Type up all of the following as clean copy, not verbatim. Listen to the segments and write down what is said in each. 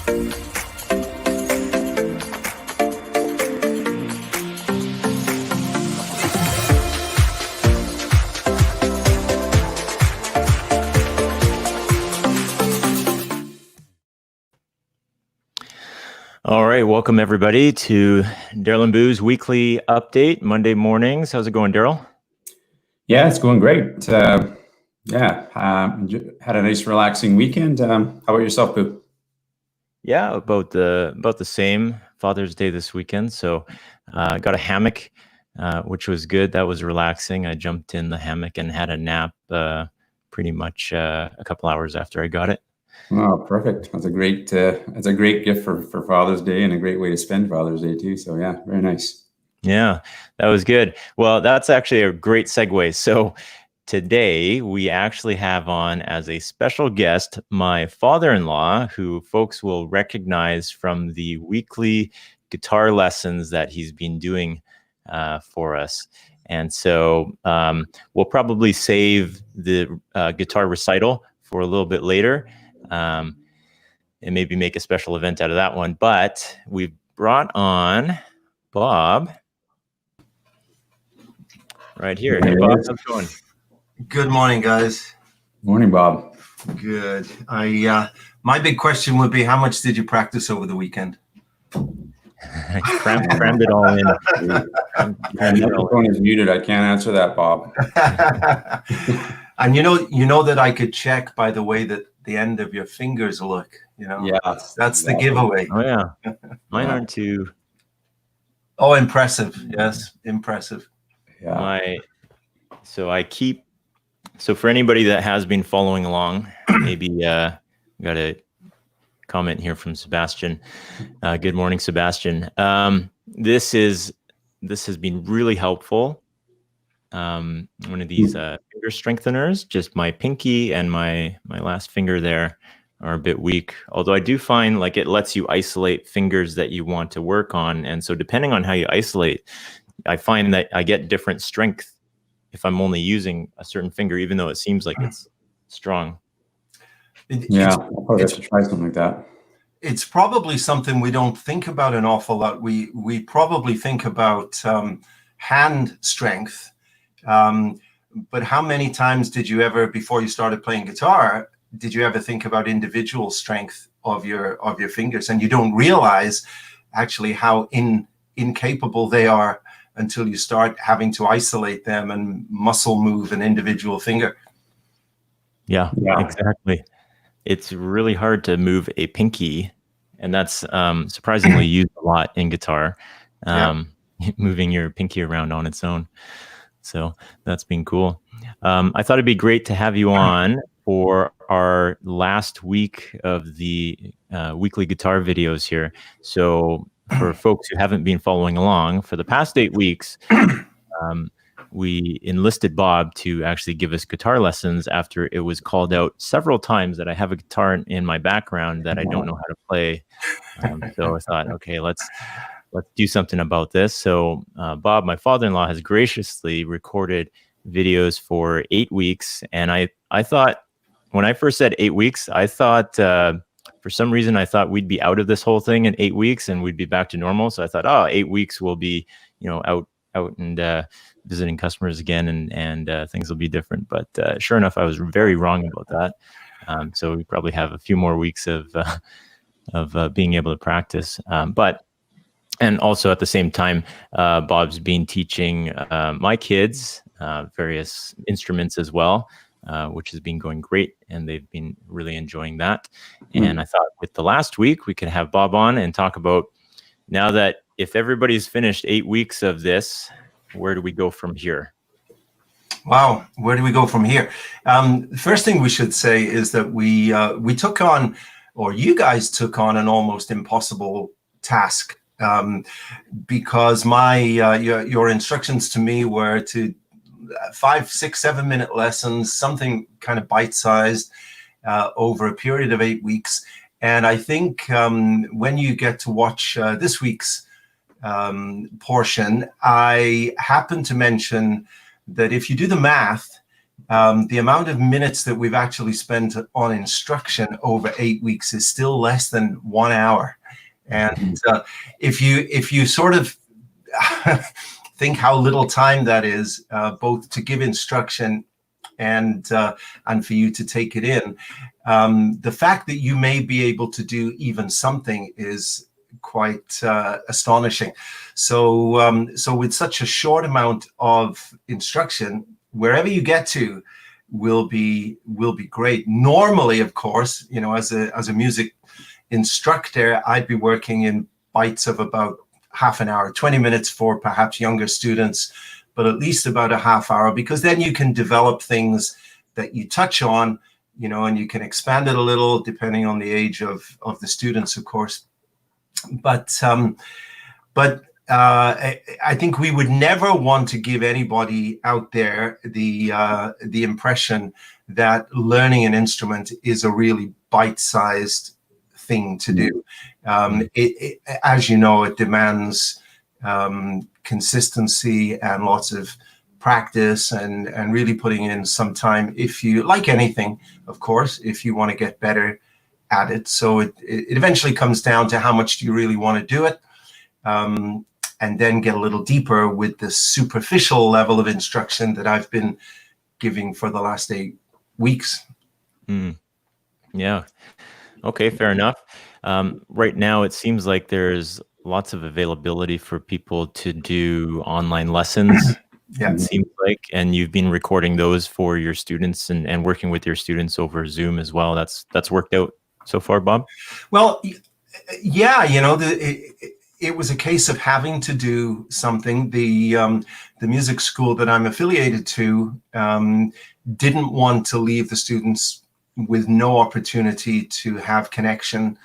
All right, welcome everybody to Daryl and Boo's weekly update, Monday mornings. How's it going, Daryl? Yeah, it's going great. Had a nice relaxing weekend. How about yourself, Boo? Yeah, about the same. Father's Day this weekend, so got a hammock, which was good. That was relaxing. I jumped in the hammock and had a nap pretty much a couple hours after I got it. Oh, perfect. That's a great gift for Father's Day and a great way to spend Father's Day too. So yeah, very nice. Yeah, that was good. Well, that's actually a great segue. So today we actually have on as a special guest my father-in-law, who folks will recognize from the weekly guitar lessons that he's been doing for us. And so we'll probably save the guitar recital for a little bit later. And maybe make a special event out of that one. But we've brought on Bob right here. Hey, Bob, how's it going? Good morning, guys. Morning, Bob. Good. My big question would be, how much did you practice over the weekend? I crammed it all in. The phone is muted. I can't answer that, Bob. And you know that I could check by the way that the end of your fingers look. Yeah, that's the giveaway. Oh yeah, mine aren't too. Oh, impressive! Yes, impressive. Yeah. So for anybody that has been following along, maybe got a comment here from Sebastian. Good morning, Sebastian. This has been really helpful. One of these finger strengtheners, just my pinky and my last finger there are a bit weak. Although I do find like it lets you isolate fingers that you want to work on. And so depending on how you isolate, I find that I get different strength if I'm only using a certain finger, even though it seems like it's strong. Yeah, I'll probably have to try something like that. It's probably something we don't think about an awful lot. We probably think about hand strength. But how many times did you ever, before you started playing guitar, did you ever think about individual strength of your fingers? And you don't realize actually how incapable they are until you start having to isolate them and muscle move an individual finger. Yeah, exactly. It's really hard to move a pinky, and that's surprisingly used a lot in guitar, moving your pinky around on its own. So that's been cool. I thought it'd be great to have you on for our last week of the weekly guitar videos here. So for folks who haven't been following along, for the past 8 weeks, we enlisted Bob to actually give us guitar lessons after it was called out several times that I have a guitar in my background that I don't know how to play. So I thought, okay, let's do something about this. So Bob, my father-in-law, has graciously recorded videos for 8 weeks. And I thought, when I first said 8 weeks, I thought, for some reason, I thought we'd be out of this whole thing in 8 weeks and we'd be back to normal. So I thought, 8 weeks we'll be, out and visiting customers again, and things will be different. But sure enough, I was very wrong about that. So we probably have a few more weeks of being able to practice. And also at the same time, Bob's been teaching my kids various instruments as well, which has been going great, and they've been really enjoying that. And I thought with the last week, we could have Bob on and talk about, now that if everybody's finished 8 weeks of this, where do we go from here? Wow, where do we go from here? The first thing we should say is that we took on, or you guys took on, an almost impossible task, because your instructions to me were to 5, 6, 7 minute lessons, something kind of bite-sized over a period of 8 weeks. And I think when you get to watch this week's portion, I happen to mention that if you do the math, the amount of minutes that we've actually spent on instruction over 8 weeks is still less than 1 hour. And if you sort of think how little time that is, both to give instruction and for you to take it in, the fact that you may be able to do even something is quite astonishing. So with such a short amount of instruction, wherever you get to will be great. Normally, of course, you know, as a music instructor, I'd be working in bites of about half an hour, 20 minutes for perhaps younger students, but at least about a half hour, because then you can develop things that you touch on, you know, and you can expand it a little depending on the age of the students, of course. But I think we would never want to give anybody out there the impression that learning an instrument is a really bite-sized thing to do. As you know, it demands consistency and lots of practice and really putting in some time, if you like anything, of course, if you want to get better at it. So it eventually comes down to how much do you really want to do it, and then get a little deeper with the superficial level of instruction that I've been giving for the last 8 weeks. Yeah. Okay, fair enough. Right now, it seems like there's lots of availability for people to do online lessons. Yeah. It seems like, and you've been recording those for your students and working with your students over Zoom as well. That's worked out so far, Bob? Well, yeah, you know, it was a case of having to do something. The music school that I'm affiliated to didn't want to leave the students with no opportunity to have connection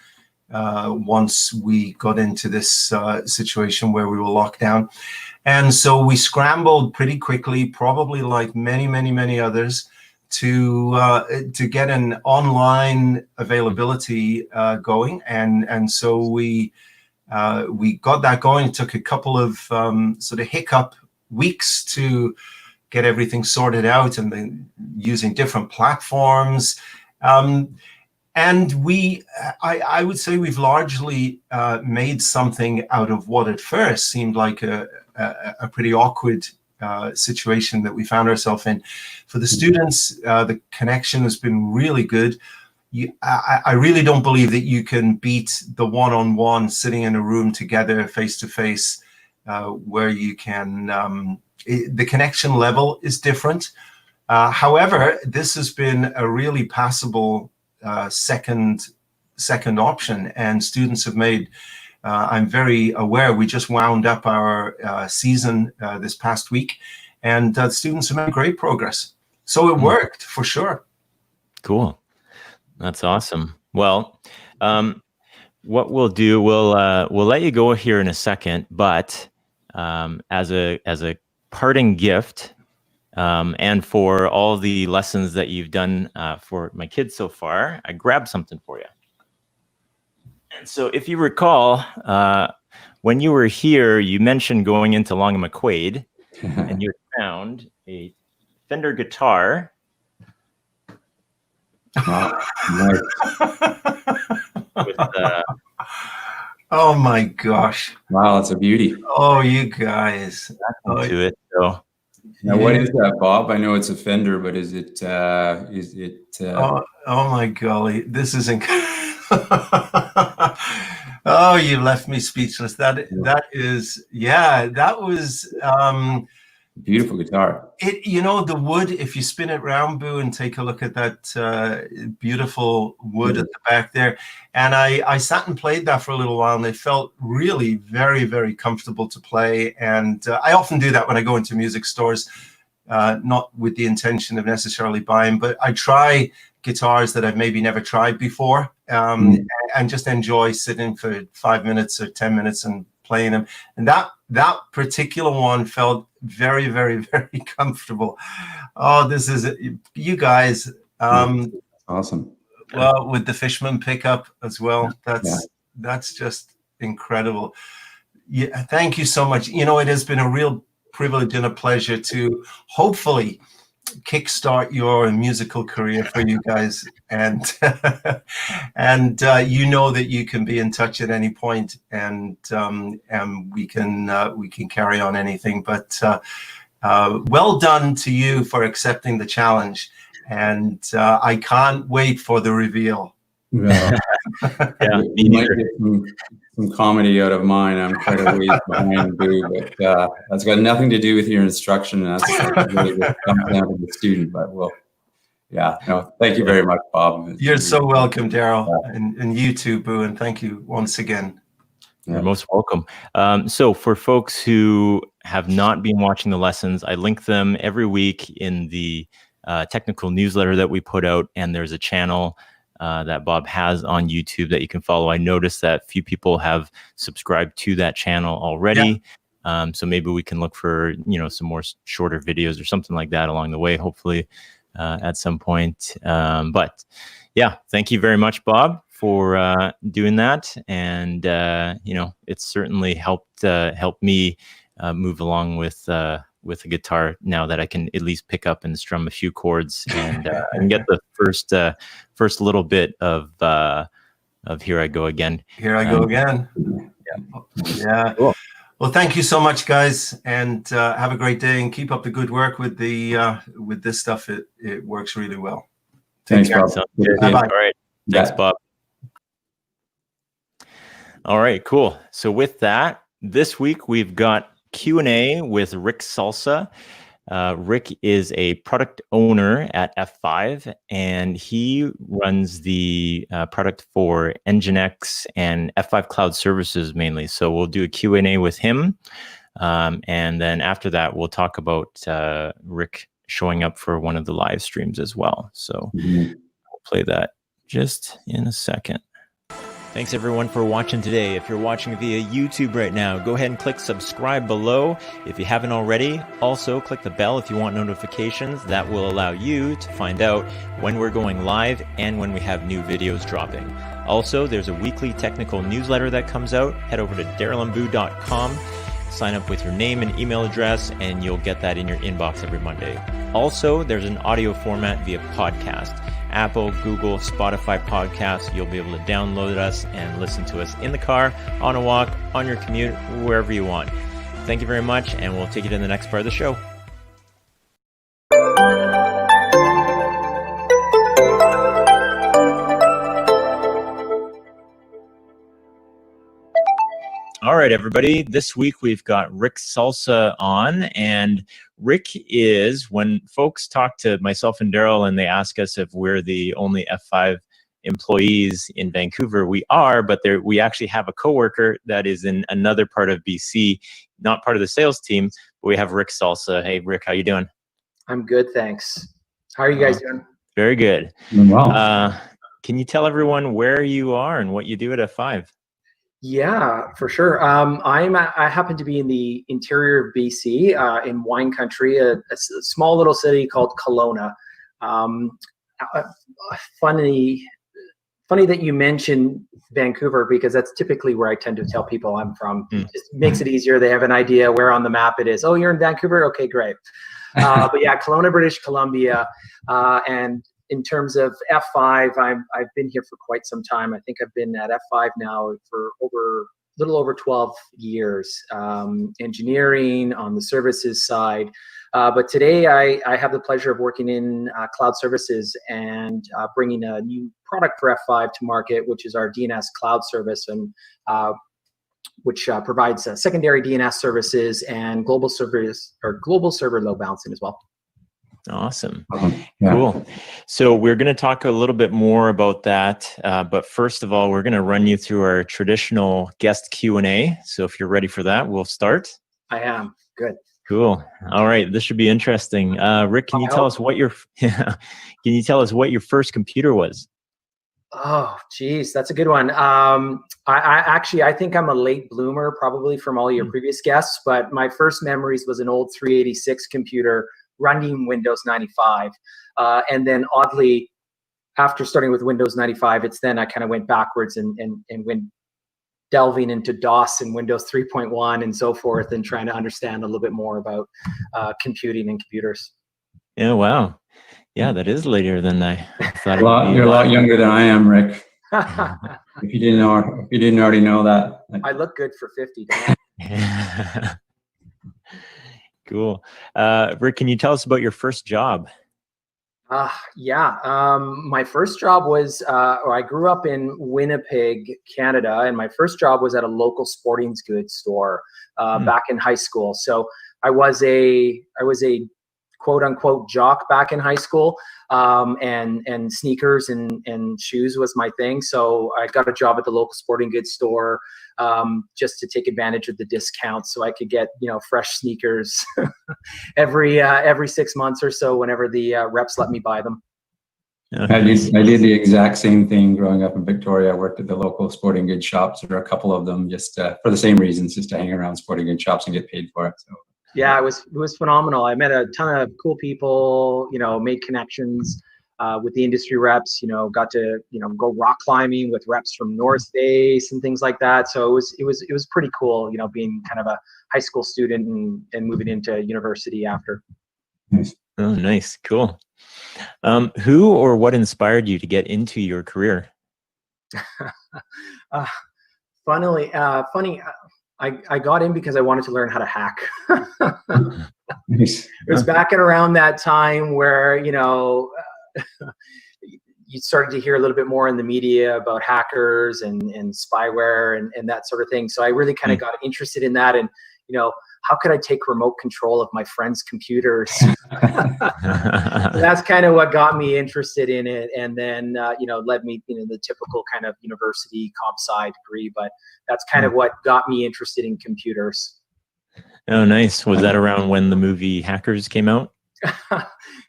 once we got into this situation where we were locked down. And so we scrambled pretty quickly, probably like many others, to get an online availability going. And so we got that going. It took a couple of sort of hiccup weeks to get everything sorted out, and then using different platforms. And I would say we've largely made something out of what at first seemed like a pretty awkward situation that we found ourselves in. For the students, the connection has been really good. I really don't believe that you can beat the one-on-one sitting in a room together face-to-face, where you can, the connection level is different. However, this has been a really passable second option, and students have made, I'm very aware, we just wound up our season this past week, and students have made great progress. So it worked for sure. Cool. That's awesome. Well, what we'll do, we'll let you go here in a second, but as a parting gift, and for all the lessons that you've done for my kids so far, I grabbed something for you. And so if you recall, when you were here, you mentioned going into Long and McQuaid, and you found a Fender guitar. Nice. With, oh my gosh! Wow, that's a beauty. Oh, you guys. To it. So. Now, what is that, Bob? I know it's a Fender, but is it? Oh my golly! This is oh, you left me speechless. That is, yeah, that was beautiful guitar. It, you know, the wood, if you spin it round, Boo, and take a look at that beautiful wood at the back there. And I sat and played that for a little while, and it felt really very comfortable to play. And I often do that when I go into music stores, not with the intention of necessarily buying, but I try guitars that I've maybe never tried before, and just enjoy sitting for 5 minutes or 10 minutes and playing them. And that particular one felt very comfortable. Oh, this is you guys. Awesome. Well, with the Fishman pickup as well. That's just incredible. Yeah, thank you so much. You know, it has been a real privilege and a pleasure to hopefully kickstart your musical career for you guys, and and you know that you can be in touch at any point, and we can carry on anything. But well done to you for accepting the challenge, and I can't wait for the reveal. Yeah, you might get some comedy out of mine. I'm quite a ways behind Boo, but that's got nothing to do with your instruction. That's really just comes down to the student. But well, yeah, no, thank you very much, Bob. You're so welcome, Daryl, and you too, Boo, and thank you once again. You're most welcome. So for folks who have not been watching the lessons, I link them every week in the technical newsletter that we put out, and there's a channel that Bob has on YouTube that you can follow. I noticed that few people have subscribed to that channel already. Yeah. So maybe we can look for, some more shorter videos or something like that along the way, hopefully at some point. But yeah, thank you very much, Bob, for doing that. And, it's certainly helped me move along with a guitar now that I can at least pick up and strum a few chords and get the first little bit of Here I Go Again. Here I Go Again. Yeah. Cool. Well, thank you so much, guys, and have a great day, and keep up the good work with this stuff. It works really well. Thanks, Bob. Bye-bye. All right. Thanks, Bob. All right, cool. So with that, this week we've got Q&A with Rick Salsa. Rick is a product owner at F5, and he runs the product for NGINX and F5 Cloud Services mainly. So we'll do a Q&A with him. And then after that, we'll talk about Rick showing up for one of the live streams as well. So we'll play that just in a second. Thanks everyone for watching today. If you're watching via YouTube right now, go ahead and click subscribe below if you haven't already. Also, click the bell if you want notifications. That will allow you to find out when we're going live and when we have new videos dropping. Also, there's a weekly technical newsletter that comes out. Head over to darylandboo.com. Sign up with your name and email address, and you'll get that in your inbox every Monday. Also, there's an audio format via podcast. Apple, Google, Spotify podcasts. You'll be able to download us and listen to us in the car, on a walk, on your commute, wherever you want. Thank you very much, and we'll take you to the next part of the show. All right, everybody. This week we've got Rick Salsa on, and Rick is, when folks talk to myself and Daryl and they ask us if we're the only F5 employees in Vancouver, we are, but we actually have a coworker that is in another part of BC, not part of the sales team, but we have Rick Salsa. Hey, Rick, how you doing? I'm good, thanks. How are you guys doing? Very good. Wow. Can you tell everyone where you are and what you do at F5? Yeah, for sure. I happen to be in the interior of BC, in wine country, a small little city called Kelowna. Funny that you mentioned Vancouver, because that's typically where I tend to tell people I'm from. It just makes it easier. They have an idea where on the map it is. Oh, you're in Vancouver? Okay, great. But yeah, Kelowna, British Columbia, and in terms of F5, I've been here for quite some time. I think I've been at F5 now for a little over 12 years, engineering on the services side. But today I have the pleasure of working in cloud services and bringing a new product for F5 to market, which is our DNS cloud service, and which provides secondary DNS services and global server load balancing as well. Awesome. Yeah. Cool. So we're going to talk a little bit more about that. But first of all, we're going to run you through our traditional guest Q&A. So if you're ready for that, we'll start. I am. Good. Cool. All right. This should be interesting. Rick, can you tell us what your first computer was? Oh, geez, that's a good one. I think I'm a late bloomer, probably from all your previous guests, but my first memories was an old 386 computer running Windows 95. And then oddly, after starting with Windows 95, I kind of went backwards and went delving into DOS and Windows 3.1 and so forth, and trying to understand a little bit more about computing and computers. Yeah, wow. Yeah, that is later than I thought. You're a lot younger than I am, Rick. If you didn't already know that. I look good for 50. Cool. Rick, can you tell us about your first job? Yeah. My first job was, or I grew up in Winnipeg, Canada, and my first job was at a local sporting goods store back in high school. So I was a quote unquote jock back in high school, and sneakers and shoes was my thing. So I got a job at the local sporting goods store just to take advantage of the discounts, so I could get fresh sneakers every 6 months or so whenever the reps let me buy them. I did the exact same thing growing up in Victoria. I worked at the local sporting goods shops. There were a couple of them just for the same reasons, just to hang around sporting goods shops and get paid for it. So. Yeah, it was phenomenal. I met a ton of cool people, made connections with the industry reps, got to, go rock climbing with reps from North Face and things like that. So it was pretty cool, being kind of a high school student and moving into university after. Nice. Oh, nice. Cool. Who or what inspired you to get into your career? Funny. I got in because I wanted to learn how to hack. Nice. It was back and around that time where, you started to hear a little bit more in the media about hackers and spyware and that sort of thing. So I really kind of got interested in that. And, how could I take remote control of my friends' computers? So that's kind of what got me interested in it. And then, led me, the typical kind of university comp sci degree, but that's kind of what got me interested in computers. Oh, nice. Was that around when the movie Hackers came out?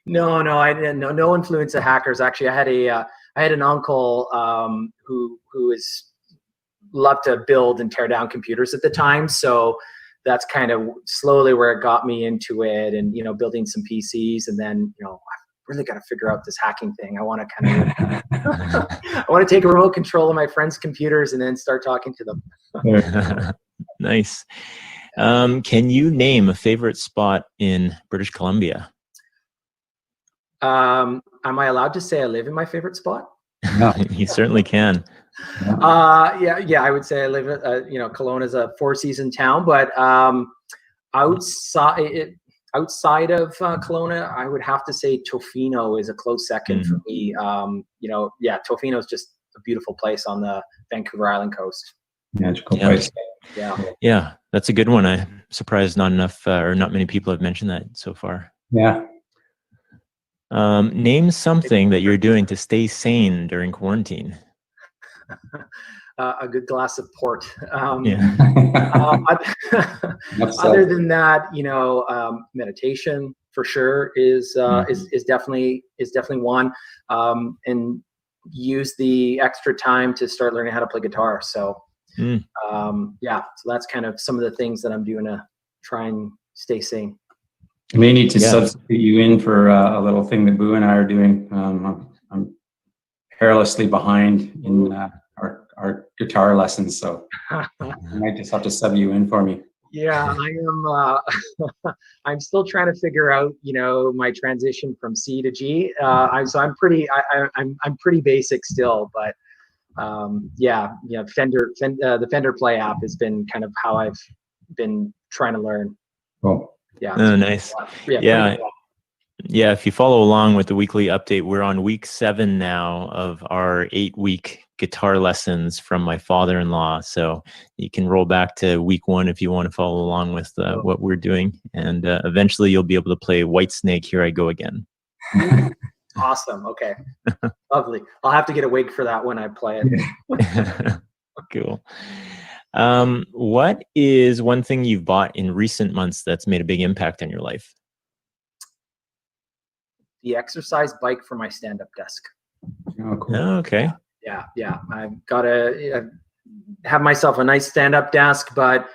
No, I didn't know. No influence of hackers. Actually, I had an uncle who is loved to build and tear down computers at the time. So that's kind of slowly where it got me into it, and building some PCs, and then I really got to figure out this hacking thing. I want to kind of I want to take a remote control of my friends' computers and then start talking to them. Nice. Can you name a favorite spot in British Columbia? Am I allowed to say I live in my favorite spot? No. You certainly can. Yeah. I would say I live at, Kelowna is a 4-season town, but outside of Kelowna, I would have to say Tofino is a close second for me. Tofino is just a beautiful place on the Vancouver Island coast. Magical place. Yeah, that's a good one. I'm surprised not many people have mentioned that so far. Yeah. Name something that you're doing to stay sane during quarantine. A good glass of port. Yeah. Other than that, meditation for sure is definitely one, and use the extra time to start learning how to play guitar. So, so that's kind of some of the things that I'm doing to try and stay sane. I may need to substitute you in for a little thing that Boo and I are doing. I'm perilously behind in our guitar lessons, so I might just have to sub you in for me. Yeah, I am. I'm still trying to figure out, my transition from C to G. I'm pretty basic still, but the Fender Play app has been kind of how I've been trying to learn. Cool. Yeah. Oh, nice. Yeah. If you follow along with the weekly update, we're on week 7 now of our 8-week guitar lessons from my father-in-law. So you can roll back to week 1 if you want to follow along with what we're doing. And eventually you'll be able to play Whitesnake, Here I Go Again. Awesome. Okay. Lovely. I'll have to get a wig for that when I play it. Cool. What is one thing you've bought in recent months that's made a big impact on your life? The exercise bike for my stand-up desk. Oh, cool. Oh, okay. Yeah. I've got to have myself a nice stand-up desk, but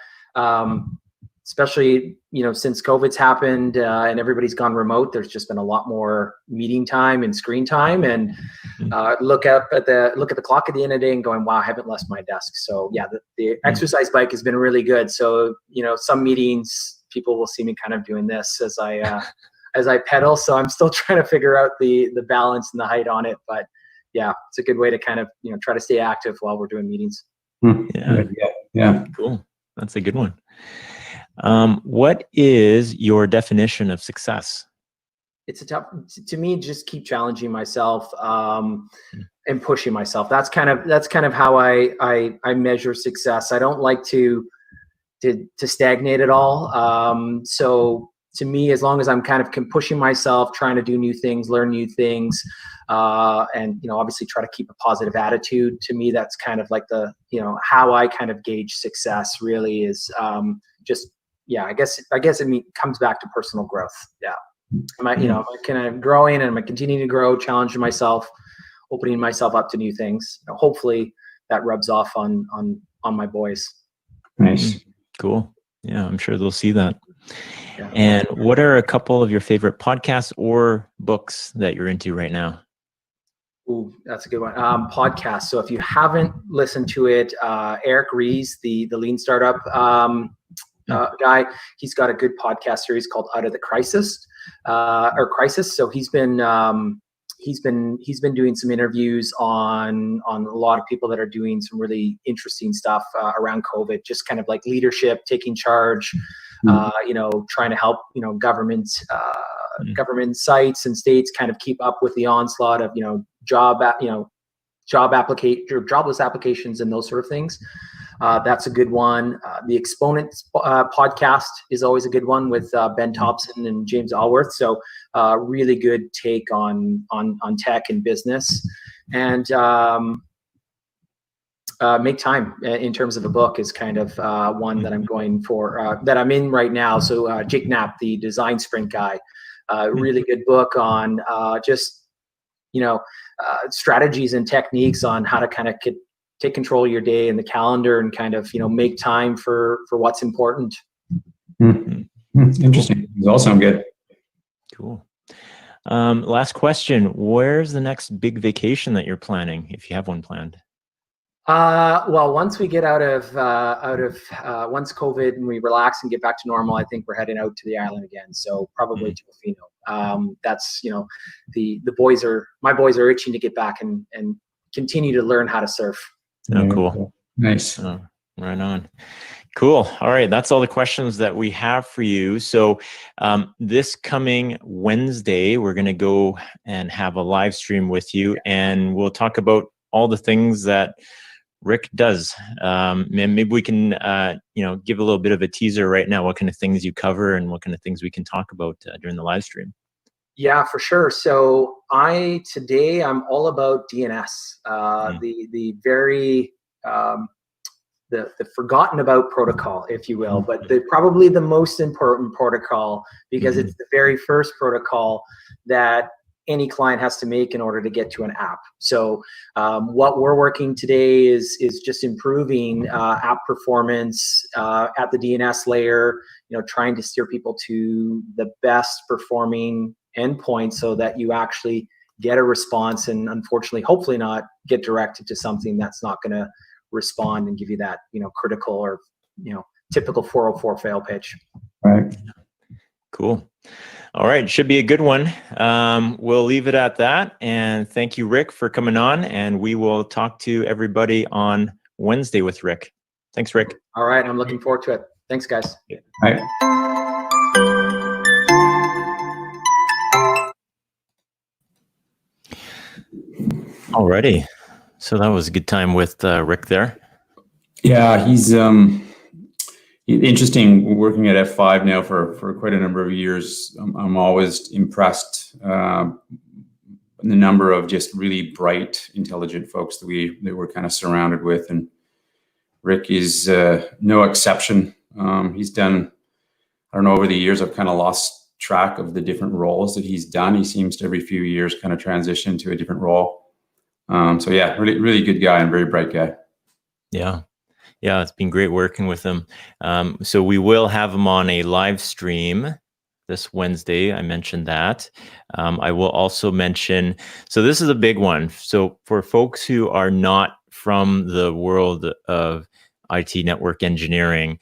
especially since COVID's happened and everybody's gone remote, there's just been a lot more meeting time and screen time, and look at the clock at the end of the day and going, wow, I haven't left my desk. So yeah, the exercise bike has been really good. So some meetings people will see me kind of doing this as I as I pedal. So I'm still trying to figure out the balance and the height on it. But yeah, it's a good way to kind of, try to stay active while we're doing meetings. Yeah. Cool. That's a good one. What is your definition of success? It's to me, just keep challenging myself and pushing myself. That's kind of how I measure success. I don't like to stagnate at all. So to me, as long as I'm kind of pushing myself, trying to do new things, learn new things, and obviously try to keep a positive attitude, to me, that's kind of like the how I kind of gauge success. Really is just I guess it comes back to personal growth. Yeah. Am I, am I kind of growing, and am I continuing to grow, challenging myself, opening myself up to new things? Hopefully that rubs off on my boys. Nice. Cool. Yeah, I'm sure they'll see that. Yeah. And what are a couple of your favorite podcasts or books that you're into right now? Ooh, that's a good one. Podcast. So if you haven't listened to it, Eric Ries, the Lean Startup guy, he's got a good podcast series called Out of the Crisis. So he's been doing some interviews on a lot of people that are doing some really interesting stuff around COVID, just kind of like leadership, taking charge, trying to help government sites and states kind of keep up with the onslaught of jobless applications and those sort of things. That's a good one. The Exponents podcast is always a good one with Ben Thompson and James Allworth. So really good take on tech and business. And Make Time in terms of a book is kind of one that I'm going for, that I'm in right now. So Jake Knapp, the design sprint guy, really good book on strategies and techniques on how to kind of take control of your day and the calendar and kind of, make time for what's important. Interesting. These all sound good. Cool. Last question. Where's the next big vacation that you're planning, if you have one planned? Well, once we get out of once COVID and we relax and get back to normal, I think we're heading out to the island again. So probably to Tofino. That's, my boys are itching to get back and continue to learn how to surf. Oh, cool. Nice. Oh, right on. Cool. All right. That's all the questions that we have for you. So this coming Wednesday, we're going to go and have a live stream with you, and we'll talk about all the things that Rick does. And maybe we can, give a little bit of a teaser right now, what kind of things you cover and what kind of things we can talk about during the live stream. Yeah, for sure. So today I'm all about DNS, the very, the forgotten about protocol, if you will, but probably the most important protocol, because it's the very first protocol that any client has to make in order to get to an app. So what we're working today is just improving app performance at the DNS layer, trying to steer people to the best performing endpoint so that you actually get a response, and unfortunately, hopefully not get directed to something that's not going to respond and give you that, critical or, typical 404 fail pitch. Right. Cool. All right. Should be a good one. We'll leave it at that. And thank you, Rick, for coming on. And we will talk to everybody on Wednesday with Rick. Thanks, Rick. All right. I'm looking forward to it. Thanks, guys. All right. Alrighty. So that was a good time with Rick there. Yeah, he's interesting. Working at F5 now for quite a number of years. I'm always impressed the number of just really bright, intelligent folks that we're kind of surrounded with, and Rick is no exception. He's done, I don't know, over the years I've kind of lost track of the different roles that he's done. He seems to every few years kind of transition to a different role. So yeah, really, really good guy and very bright guy. Yeah. Yeah, it's been great working with him. So we will have him on a live stream this Wednesday. I mentioned that. I will also mention, so this is a big one. So for folks who are not from the world of IT network engineering,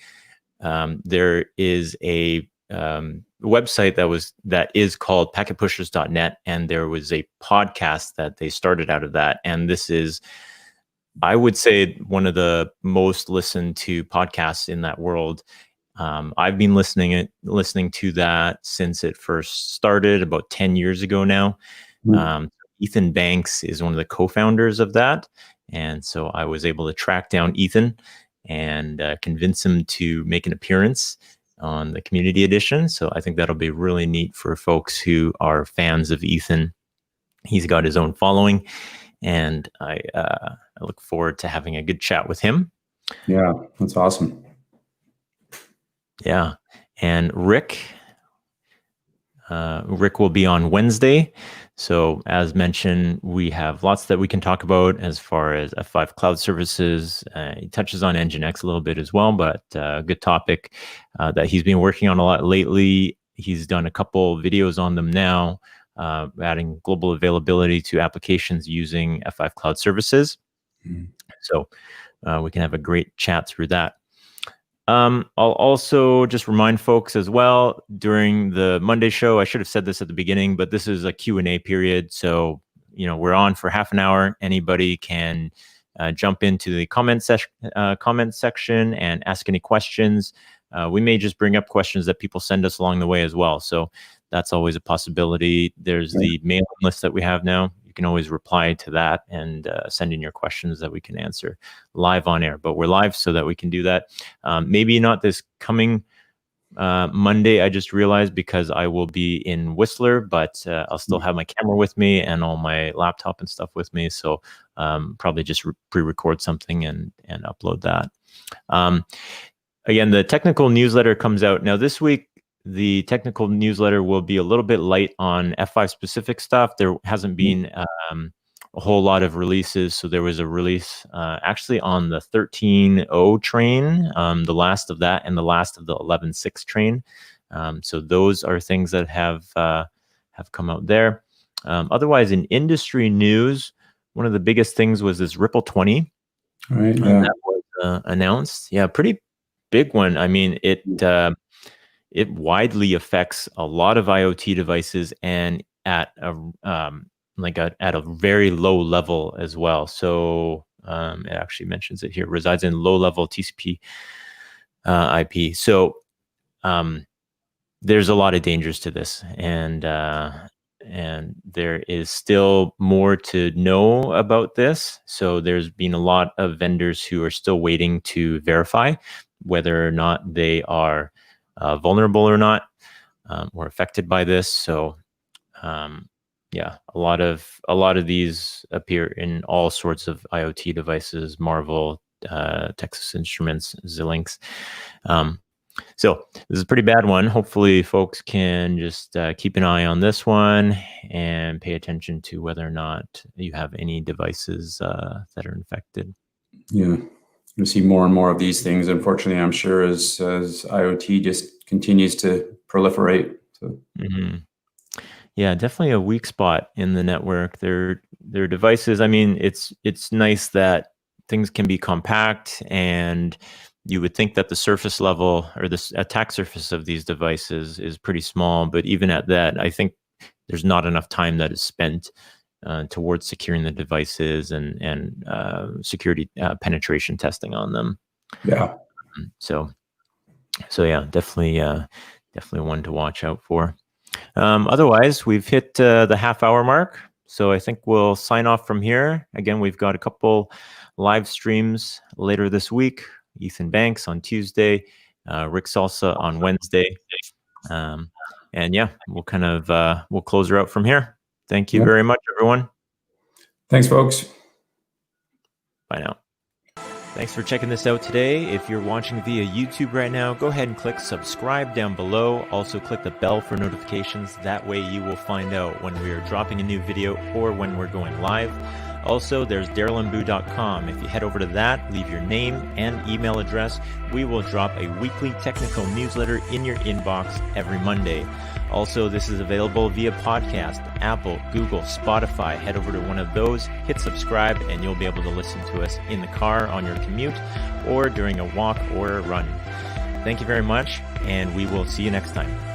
there is a website that is called packetpushers.net, and there was a podcast that they started out of that. And this is, I would say, one of the most listened to podcasts in that world. I've been listening to that since it first started about 10 years ago now. Ethan Banks is one of the co-founders of that. And so I was able to track down Ethan and convince him to make an appearance on the community edition. So I think that'll be really neat for folks who are fans of Ethan. He's got his own following, and I look forward to having a good chat with him. Yeah, that's awesome. Yeah. And Rick will be on Wednesday. So as mentioned, we have lots that we can talk about as far as F5 Cloud Services. He touches on NGINX a little bit as well, but a good topic that he's been working on a lot lately. He's done a couple videos on them now, adding global availability to applications using F5 Cloud Services. So we can have a great chat through that. I'll also just remind folks as well, during the Monday show, I should have said this at the beginning, but this is a Q&A period. So, we're on for half an hour. Anybody can jump into the comment section and ask any questions. We may just bring up questions that people send us along the way as well. So that's always a possibility. There's the mailing list that we have now. You can always reply to that and send in your questions that we can answer live on air. But we're live so that we can do that. Maybe not this coming Monday, I just realized, because I will be in Whistler, but I'll still have my camera with me and all my laptop and stuff with me. So probably just pre-record something and upload that. Again, the technical newsletter comes out. Now this week, the technical newsletter will be a little bit light on F5 specific stuff. There hasn't been a whole lot of releases. So there was a release actually on the 13.0 train, the last of that, and the last of the 11.6 train. So those are things that have come out there. Otherwise, in industry news, one of the biggest things was this Ripple 20 that was announced. Yeah, pretty big one. I mean, it widely affects a lot of IoT devices, and at a very low level as well. So it actually mentions it here, resides in low level TCP IP. So there's a lot of dangers to this, and there is still more to know about this. So there's been a lot of vendors who are still waiting to verify whether or not they are vulnerable or not, or affected by this. So yeah, a lot of these appear in all sorts of IoT devices, Marvel, Texas Instruments, Xilinx. So this is a pretty bad one. Hopefully folks can just keep an eye on this one and pay attention to whether or not you have any devices that are infected. Yeah. You'll see more and more of these things, unfortunately, I'm sure, as IoT just continues to proliferate. So. Yeah, definitely a weak spot in the network. Their devices, I mean, it's nice that things can be compact, and you would think that the surface level or the attack surface of these devices is pretty small. But even at that, I think there's not enough time that is spent towards securing the devices and security penetration testing on them. Yeah. So yeah, definitely one to watch out for. Otherwise, we've hit the half-hour mark, so I think we'll sign off from here. Again, we've got a couple live streams later this week. Ethan Banks on Tuesday, Rick Salsa on Wednesday, and yeah, we'll kind of we'll close her out from here. Thank you very much, everyone. Thanks, folks. Bye now. Thanks for checking this out today. If you're watching via YouTube right now, go ahead and click subscribe down below. Also click the bell for notifications. That way you will find out when we are dropping a new video or when we're going live. Also, there's darylandboo.com. If you head over to that, leave your name and email address, we will drop a weekly technical newsletter in your inbox every Monday. Also, this is available via podcast, Apple, Google, Spotify. Head over to one of those, hit subscribe, and you'll be able to listen to us in the car, on your commute, or during a walk or a run. Thank you very much, and we will see you next time.